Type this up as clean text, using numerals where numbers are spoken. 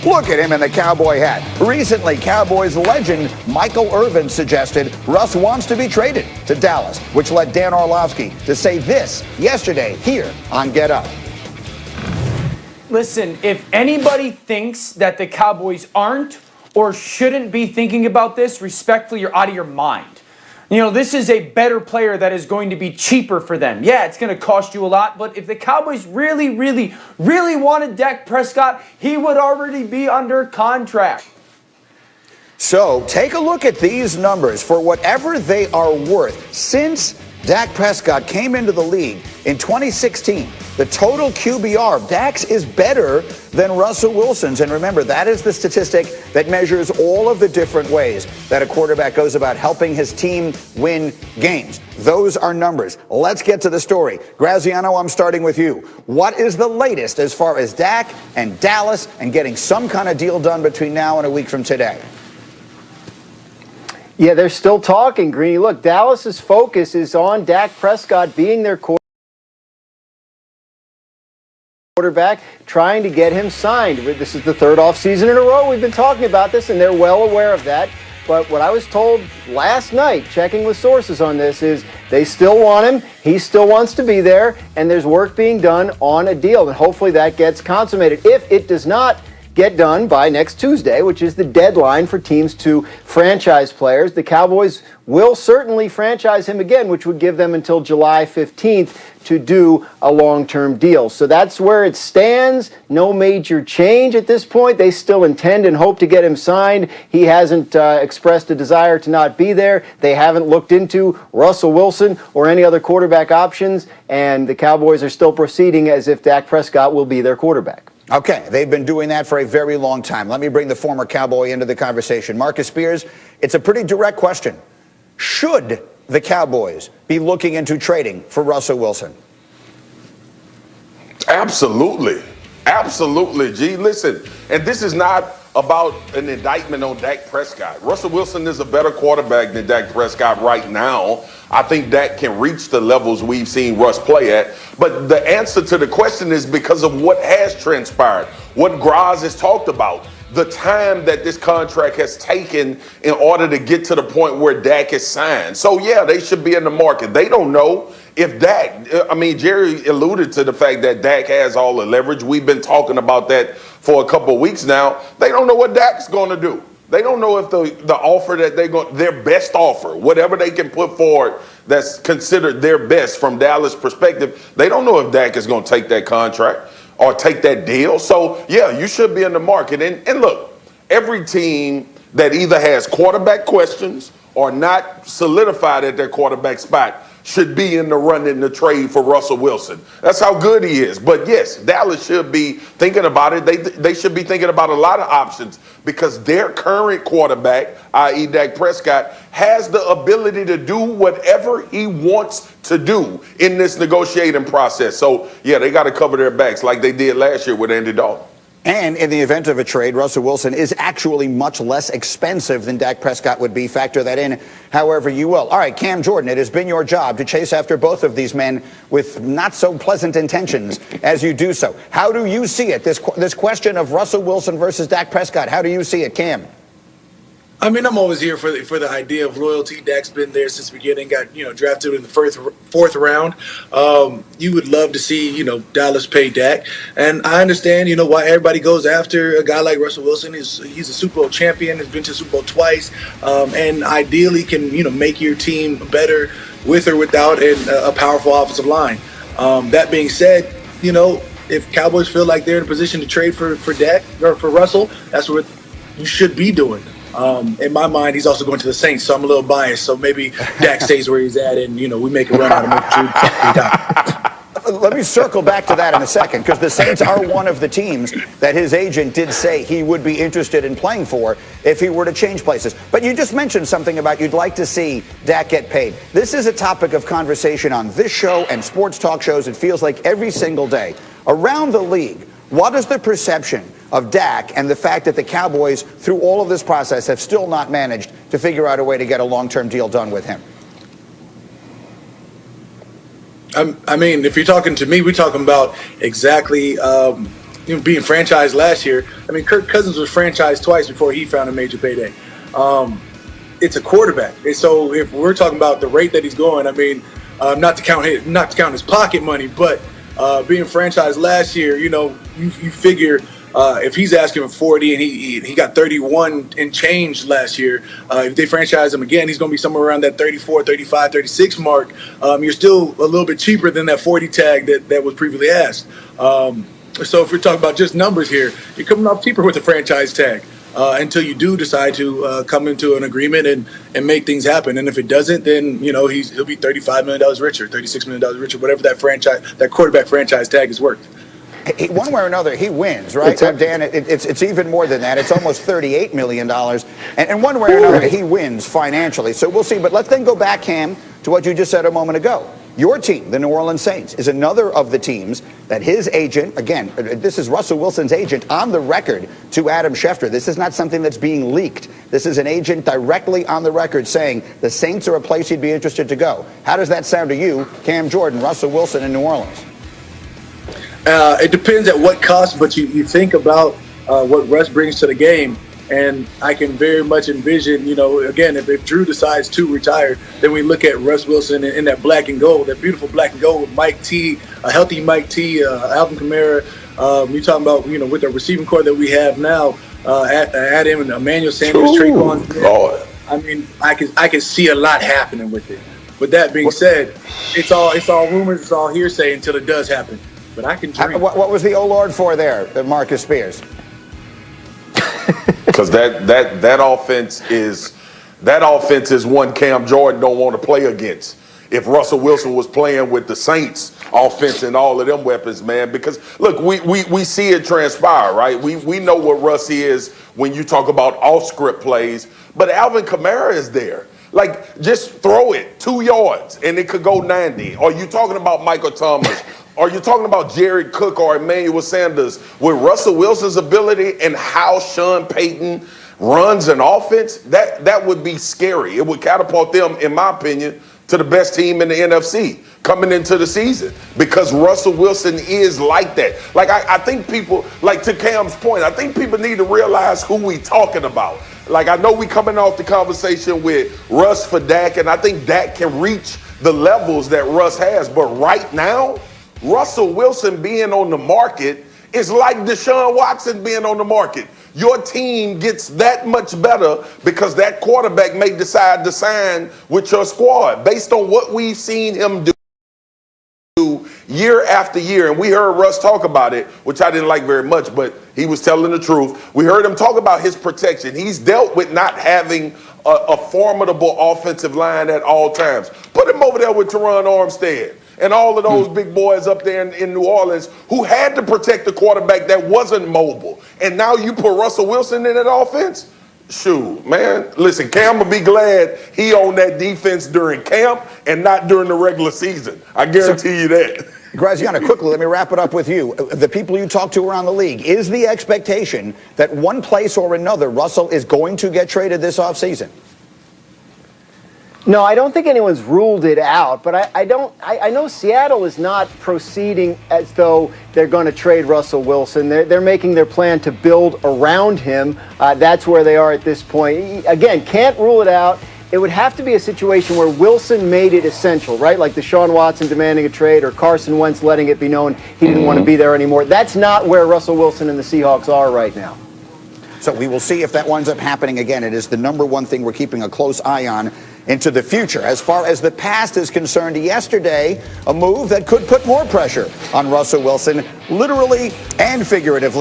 Look at him in the Cowboy hat. Recently, Cowboys legend Michael Irvin suggested Russ wants to be traded to Dallas, which led Dan Orlovsky to say this yesterday here on Get Up. Listen, if anybody thinks that the Cowboys aren't or shouldn't be thinking about this, respectfully, you're out of your mind. You know, this is a better player that is going to be cheaper for them. Yeah, it's going to cost you a lot, but if the Cowboys really wanted Dak Prescott, he would already be under contract. So take a look at these numbers for whatever they are worth. Since Dak Prescott came into the league in 2016, the total QBR of Dak's is better than Russell Wilson's. And remember, that is the statistic that measures all of the different ways that a quarterback goes about helping his team win games. Those are numbers. Let's get to the story. Graziano, I'm starting with you. What is the latest as far as Dak and Dallas and getting some kind of deal done between now and a week from today? Yeah, they're still talking, Greeny. Look, Dallas's focus is on Dak Prescott being their quarterback, trying to get him signed. This is the third offseason in a row we've been talking about this, and they're well aware of that. But what I was told last night, checking with sources on this, is they still want him. He still wants to be there, and there's work being done on a deal. And hopefully that gets consummated. If it does not get done by next Tuesday, which is the deadline for teams to franchise players, the Cowboys will certainly franchise him again, which would give them until July 15th to do a long-term deal. So that's where it stands. No major change at this point. They still intend and hope to get him signed. He hasn't expressed a desire to not be there. They haven't looked into Russell Wilson or any other quarterback options, and the Cowboys are still proceeding as if Dak Prescott will be their quarterback. Okay, they've been doing that for a very long time. Let me bring the former Cowboy into the conversation. Marcus Spears, it's a pretty direct question. Should the Cowboys be looking into trading for Russell Wilson? Absolutely. Absolutely, G. Listen, and this is not about an indictment on Dak Prescott. Russell Wilson is a better quarterback than Dak Prescott right now. I think Dak can reach the levels we've seen Russ play at. But the answer to the question is because of what has transpired, what Graz has talked about, the time that this contract has taken in order to get to the point where Dak is signed. So, yeah, they should be in the market. They don't know if Dak, Jerry alluded to the fact that Dak has all the leverage. We've been talking about that for a couple of weeks now. They don't know what Dak's going to do. They don't know if the offer that their best offer, whatever they can put forward that's considered their best from Dallas' perspective, they don't know if Dak is going to take that contract or take that deal. So, yeah, you should be in the market. And look, every team that either has quarterback questions or not solidified at their quarterback spot should be in the run in the trade for Russell Wilson. That's how good he is. But yes, Dallas should be thinking about it. They should be thinking about a lot of options because their current quarterback, i.e. Dak Prescott, has the ability to do whatever he wants to do in this negotiating process. So, yeah, they got to cover their backs like they did last year with Andy Dalton. And in the event of a trade, Russell Wilson is actually much less expensive than Dak Prescott would be. Factor that in however you will. All right, Cam Jordan, it has been your job to chase after both of these men with not so pleasant intentions as you do so. How do you see it, this question of Russell Wilson versus Dak Prescott? How do you see it, Cam? I mean, I'm always here for the idea of loyalty. Dak's been there since the beginning. Got drafted in the fourth round. You would love to see Dallas pay Dak, and I understand why everybody goes after a guy like Russell Wilson. He's a Super Bowl champion. Has been to Super Bowl twice, and ideally can make your team better with or without a powerful offensive line. That being said, if Cowboys feel like they're in a position to trade for Dak or for Russell, that's what you should be doing. In my mind, he's also going to the Saints, so I'm a little biased. So maybe Dak stays where he's at, and we make a run out of him. Let me circle back to that in a second, because the Saints are one of the teams that his agent did say he would be interested in playing for if he were to change places. But you just mentioned something about you'd like to see Dak get paid. This is a topic of conversation on this show and sports talk shows. It feels like every single day around the league. What is the perception of Dak and the fact that the Cowboys, through all of this process, have still not managed to figure out a way to get a long-term deal done with him? I mean, if you're talking to me, we're talking about exactly, being franchised last year. I mean, Kirk Cousins was franchised twice before he found a major payday. It's a quarterback, and so if we're talking about the rate that he's going, I mean, not to count his pocket money, but being franchised last year, you figure if he's asking for 40 and he got 31 and change last year, if they franchise him again, he's going to be somewhere around that 34, 35, 36 mark. You're still a little bit cheaper than that 40 tag that was previously asked. So if we're talking about just numbers here, you're coming off cheaper with the franchise tag. Until you do decide to come into an agreement and make things happen. And if it doesn't, then he'll be $35 million richer, $36 million richer, whatever that quarterback franchise tag is worth. One way or another, he wins, right? Dan, it's even more than that. It's almost $38 million. And one way or another, he wins financially. So we'll see. But let's then go back, Cam, to what you just said a moment ago. Your team, the New Orleans Saints, is another of the teams that his agent, again, this is Russell Wilson's agent on the record to Adam Schefter. This is not something that's being leaked. This is an agent directly on the record saying the Saints are a place he'd be interested to go. How does that sound to you, Cam Jordan, Russell Wilson in New Orleans? It depends at what cost, but you think about what Russ brings to the game. And I can very much envision, again, if Drew decides to retire, then we look at Russ Wilson in that black and gold, that beautiful black and gold with Mike T, a healthy Mike T, Alvin Kamara. You're talking about, with the receiving core that we have now, add in Emmanuel Sanders, Tre'Quan. I mean, I can see a lot happening with it. With that being said, it's all rumors, it's all hearsay until it does happen. But I can dream. What was the oh Lord for there, Marcus Spears? Because that offense is one Cam Jordan don't want to play against. If Russell Wilson was playing with the Saints offense and all of them weapons, man, because look, we see it transpire, right? We know what Russ is when you talk about off-script plays, but Alvin Kamara is there. Like, just throw it 2 yards and it could go 90. Are you talking about Michael Thomas? Are you talking about Jared Cook or Emmanuel Sanders? With Russell Wilson's ability and how Sean Payton runs an offense, that would be scary. It would catapult them, in my opinion, to the best team in the NFC coming into the season, because Russell Wilson is like that. Like, I think people, like to Cam's point, I think people need to realize who we talking about. Like, I know we coming off the conversation with Russ for Dak, and I think Dak can reach the levels that Russ has. But right now, Russell Wilson being on the market is like Deshaun Watson being on the market. Your team gets that much better because that quarterback may decide to sign with your squad based on what we've seen him do year after year. And we heard Russ talk about it, which I didn't like very much, but he was telling the truth. We heard him talk about his protection. He's dealt with not having a formidable offensive line at all times. Put him over there with Teron Armstead and all of those big boys up there in New Orleans who had to protect the quarterback that wasn't mobile. And now you put Russell Wilson in that offense? Shoot, man. Listen, Cam will be glad he on that defense during camp and not during the regular season. I guarantee you that. Graziano, quickly, let me wrap it up with you. The people you talk to around the league, is the expectation that one place or another Russell is going to get traded this offseason? No, I don't think anyone's ruled it out, but I know Seattle is not proceeding as though they're going to trade Russell Wilson. They're making their plan to build around him. That's where they are at this point. Again, can't rule it out. It would have to be a situation where Wilson made it essential, right? Like Deshaun Watson demanding a trade or Carson Wentz letting it be known he didn't want to be there anymore. That's not where Russell Wilson and the Seahawks are right now. So we will see if that winds up happening again. It is the number one thing we're keeping a close eye on into the future. As far as the past is concerned, yesterday, a move that could put more pressure on Russell Wilson, literally and figuratively.